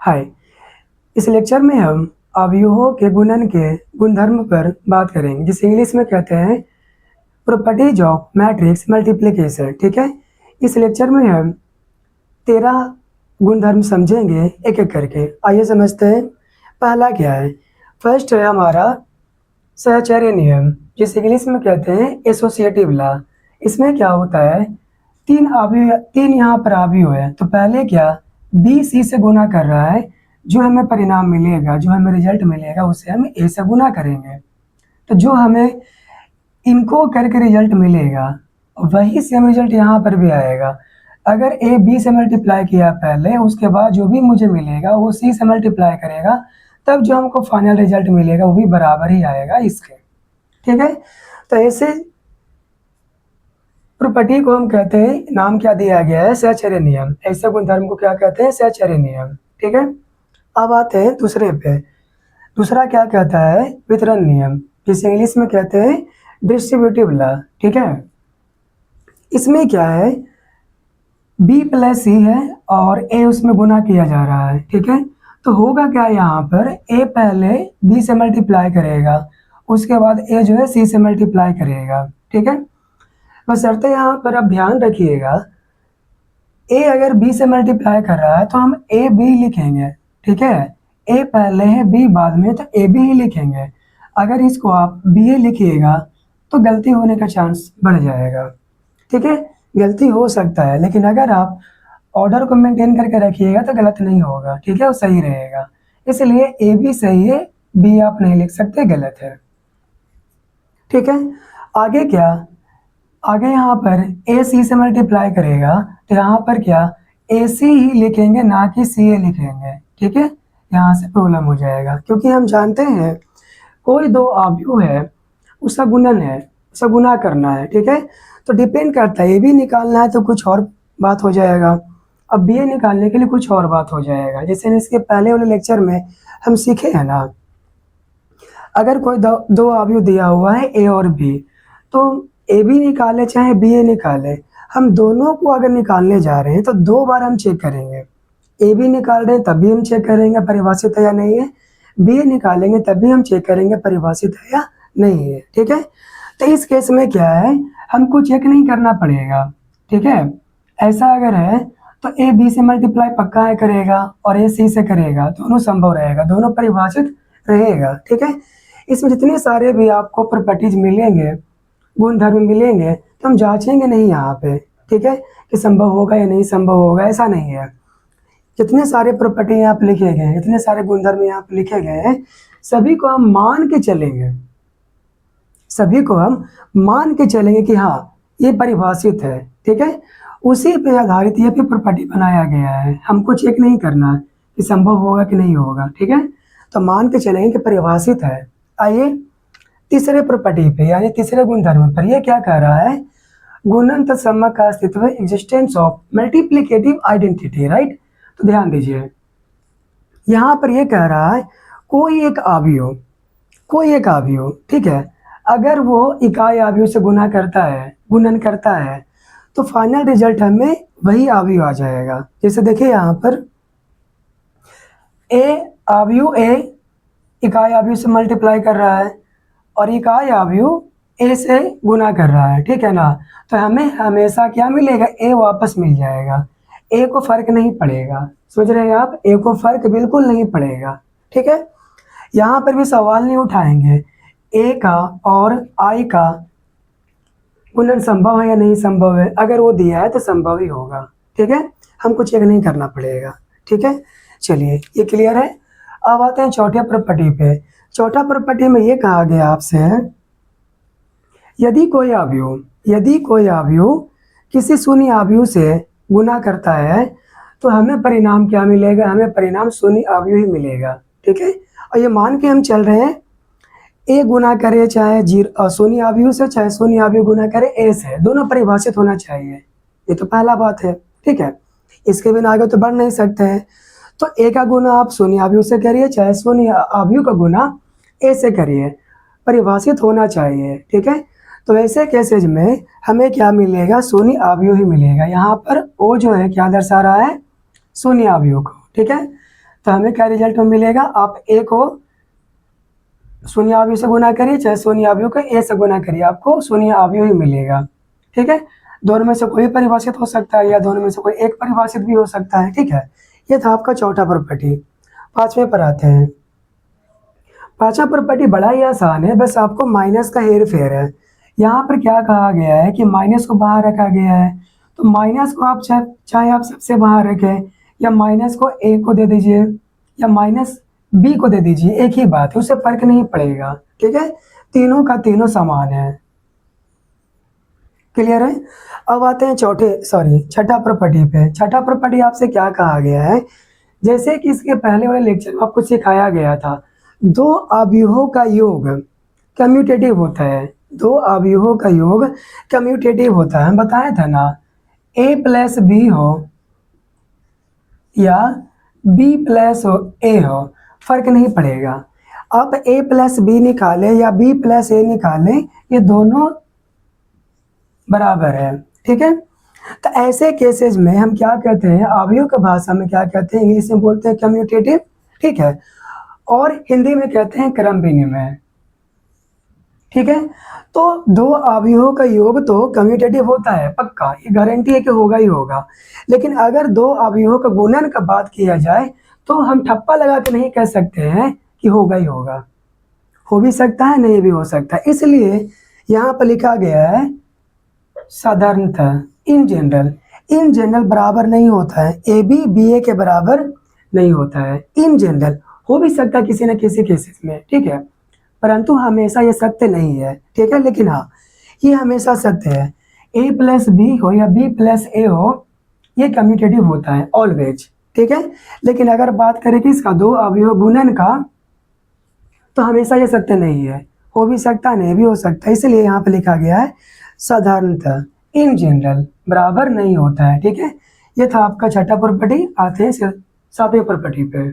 हाय। इस लेक्चर में हम अवयवों के गुणन के गुणधर्म पर बात करेंगे, जिसे इंग्लिश में कहते हैं प्रॉपर्टीज ऑफ मैट्रिक्स मल्टीप्लिकेशन। ठीक है, इस लेक्चर में हम 13 गुणधर्म समझेंगे एक एक करके। आइए समझते हैं। पहला क्या है? फर्स्ट है हमारा सहचर्य नियम, जिसे इंग्लिश में कहते हैं एसोसिएटिव लॉ। इसमें क्या होता है, तीन यहाँ पर अवयव है, तो पहले क्या बी सी से गुना कर रहा है, जो हमें परिणाम मिलेगा, जो हमें रिजल्ट मिलेगा, उसे हम ए से गुना करेंगे। तो जो हमें इनको करके रिजल्ट मिलेगा वही सेम रिजल्ट यहाँ पर भी आएगा। अगर ए बी से मल्टीप्लाई किया पहले, उसके बाद जो भी मुझे मिलेगा वो सी से मल्टीप्लाई करेगा, तब जो हमको फाइनल रिजल्ट मिलेगा वो भी बराबर ही आएगा इसके। ठीक है, तो ऐसे प्रॉपर्टी को हम कहते हैं, नाम क्या दिया गया है, सहचर्य नियम। ऐसे गुणधर्म को क्या कहते हैं, सहचर्य नियम। ठीक है, अब आते हैं दूसरे पे। दूसरा क्या कहता है, वितरण नियम, जिसे इंग्लिश में कहते हैं डिस्ट्रीब्यूटिव लॉ। ठीक है, इसमें क्या है, b प्लस सी है और a उसमें गुना किया जा रहा है। ठीक है, तो होगा क्या, यहाँ पर a पहले b से मल्टीप्लाई करेगा, उसके बाद a जो है c से मल्टीप्लाई करेगा। ठीक है, बशर्ते यहाँ पर अब ध्यान रखिएगा, a अगर b से मल्टीप्लाई कर रहा है तो हम a b लिखेंगे। ठीक है, a पहले है b बाद में, तो a b ही लिखेंगे। अगर इसको आप b a लिखिएगा तो गलती होने का चांस बढ़ जाएगा। ठीक है, गलती हो सकता है, लेकिन अगर आप ऑर्डर को मेंटेन करके रखिएगा तो गलत नहीं होगा। ठीक है, वो सही रहेगा। इसलिए ए बी सही है, बी आप नहीं लिख सकते, गलत है। ठीक है, आगे क्या, आगे यहाँ पर ए सी से मल्टीप्लाई करेगा, तो यहाँ पर क्या ए सी ही लिखेंगे, ना कि सी ए लिखेंगे। ठीक है, यहाँ से प्रॉब्लम हो जाएगा, क्योंकि हम जानते हैं कोई दो अवयव है, उसका गुणन है, उसका गुना करना है। ठीक है, तो डिपेंड करता है, ए बी निकालना है तो कुछ और बात हो जाएगा, अब बी ए निकालने के लिए कुछ और बात हो जाएगा। जैसे इसके पहले वाले लेक्चर में हम सीखे हैं ना, अगर कोई दो अवयव दिया हुआ है ए और बी, तो ए बी निकाले चाहे बी ए निकाले, हम दोनों को अगर निकालने जा रहे हैं तो 2 बार हम चेक करेंगे। ए बी निकाल रहे हैं तब भी हम चेक करेंगे परिभाषित है या नहीं है, बी ए निकालेंगे तब भी हम चेक करेंगे परिभाषित है या नहीं है। ठीक है, तो इस केस में क्या है, हमको चेक नहीं करना पड़ेगा। ठीक है, ऐसा अगर है तो ए बी से मल्टीप्लाई पक्का है करेगा और ए सी से करेगा, दोनों संभव रहेगा, दोनों परिभाषित रहेगा। ठीक है, इसमें जितने सारे भी आपको प्रॉपर्टीज मिलेंगे, गुणधर्म मिलेंगे, तो हम जांचेंगे नहीं यहाँ पे। ठीक है, कि संभव होगा या नहीं संभव होगा, ऐसा नहीं है। जितने सारे प्रॉपर्टी यहाँ पे लिखे गए हैं, जितने सारे गुणधर्म यहाँ पे लिखे गए हैं, सभी को हम मान के चलेंगे, सभी को हम मान के चलेंगे कि हाँ ये परिभाषित है। ठीक है, उसी पे आधारित ये भी प्रॉपर्टी बनाया गया है, हमको चेक नहीं करना है कि संभव होगा कि नहीं होगा। ठीक है, तो मान के चलेंगे कि परिभाषित है। आइए तीसरे प्रॉपर्टी पे, यानी तीसरे गुणधर्म पर, ये क्या कह रहा है, गुणन तत्समक का अस्तित्व, existence of multiplicative identity. Right, तो ध्यान दीजिए, यहाँ पर ये कह रहा है कोई एक अवयव, कोई एक अवयव, ठीक है, अगर वो इकाई अवयव से गुना करता है, गुणन करता है, तो फाइनल रिजल्ट हमें वही अवयव आ जाएगा। जैसे देखिए यहाँ पर ए अवयव ए इकाई अवयव से मल्टीप्लाई कर रहा है और इकाई अवयव ए से गुना कर रहा है। ठीक है ना, तो हमें हमेशा क्या मिलेगा, ए वापस मिल जाएगा, ए को फर्क नहीं पड़ेगा। समझ रहे हैं आप, ए को फर्क बिल्कुल नहीं पड़ेगा। ठीक है, यहाँ पर भी सवाल नहीं उठाएंगे ए का और आई का गुणन संभव है या नहीं संभव है, अगर वो दिया है तो संभव ही होगा। ठीक है, हमको चेक नहीं करना पड़ेगा। ठीक है, चलिए ये क्लियर है। अब आते हैं चौथे प्रॉपर्टी पे। चौथा प्रॉपर्टी में ये कहा गया आपसे, यदि कोई अवयव किसी शून्य अवयव से गुना करता है तो हमें परिणाम क्या मिलेगा, हमें परिणाम शून्य अवयव ही मिलेगा। ठीक है, और ये मान के हम चल रहे हैं ए गुना करे चाहे शून्य अवयव से, चाहे शून्य अवयव गुना करे ए से, दोनों परिभाषित होना चाहिए। ये तो पहला बात है। ठीक है, इसके बिना आगे तो बढ़ नहीं सकते हैं। तो ए का गुना आप शून्य अवयव से करिए, चाहे शून्य अवयव का गुना ए से करिए, परिभाषित होना चाहिए। ठीक है, तो ऐसे केसेज में हमें क्या मिलेगा, शून्य अवयव ही मिलेगा। यहाँ पर ओ जो है क्या दर्शा रहा है, शून्य अवयव को। ठीक है, तो हमें क्या रिजल्ट में मिलेगा, आप ए को शून्य अवयव से गुना करिए चाहे शून्य अवयव को ए से गुना करिए, आपको शून्य अवयव ही मिलेगा। ठीक है, दोनों में से कोई परिभाषित हो सकता है या दोनों में से कोई एक परिभाषित भी हो सकता है। ठीक है, ये था आपका चौथा प्रॉपर्टी। पांचवें पर आते हैं। पांचवा प्रॉपर्टी बड़ा ही आसान है, बस आपको माइनस का हेर फेर है। यहाँ पर क्या कहा गया है कि माइनस को बाहर रखा गया है, तो माइनस को आप चाहे आप सबसे बाहर रखें या माइनस को ए को दे दीजिए या माइनस बी को दे दीजिए, एक ही बात है, उससे फर्क नहीं पड़ेगा। ठीक है, तीनों का तीनों समान है। क्लियर है। अब आते हैं छठा प्रॉपर्टी पे। छठा प्रॉपर्टी आपसे क्या कहा गया है, जैसे कि इसके पहले वाले लेक्चर में आपको सिखाया गया था, दो अवयवों का योग कम्यूटेटिव होता है। दो अवयवों का योग कम्यूटेटिव होता है, बताया था ना। ए प्लस बी हो या बी प्लस ए हो, फर्क नहीं पड़ेगा। आप ए प्लस बी निकालें या बी प्लस ए निकालें, ये दोनों बराबर है। ठीक है, तो ऐसे केसेस में हम क्या कहते हैं, अवयव की भाषा में क्या कहते हैं, इंग्लिश में बोलते हैं कम्यूटेटिव। ठीक है, और हिंदी में कहते हैं क्रम विनिमय। ठीक है, तो दो अवयवों का योग तो कम्यूटेटिव होता है पक्का, ये गारंटी है कि होगा ही होगा। लेकिन अगर दो अवयवों का गुणन का बात किया जाए तो हम ठप्पा लगा के नहीं कह सकते हैं कि होगा ही होगा। हो भी सकता है, नहीं भी हो सकता है। इसलिए यहाँ पर लिखा गया है साधारणतः, इन जनरल। इन जनरल बराबर नहीं होता है, ए बी बी ए के बराबर नहीं होता है। इन जनरल हो भी सकता है किसी न किसी केसेस में। ठीक है, परंतु हमेशा ये सत्य नहीं है। ठीक है, लेकिन हाँ ये हमेशा सत्य है। ए प्लस बी हो या बी प्लस ए हो, ये कम्यूटेटिव होता है ऑलवेज। ठीक है, लेकिन अगर बात करें कि इसका दो अवयव गुणन का, तो हमेशा ये सत्य नहीं है, हो भी सकता नहीं भी हो सकता। इसलिए यहाँ पे लिखा गया है साधारणतः, इन जनरल बराबर नहीं होता है। ठीक है, ये था आपका छठा प्रॉपर्टी। आते हैं सातवें प्रॉपर्टी पे।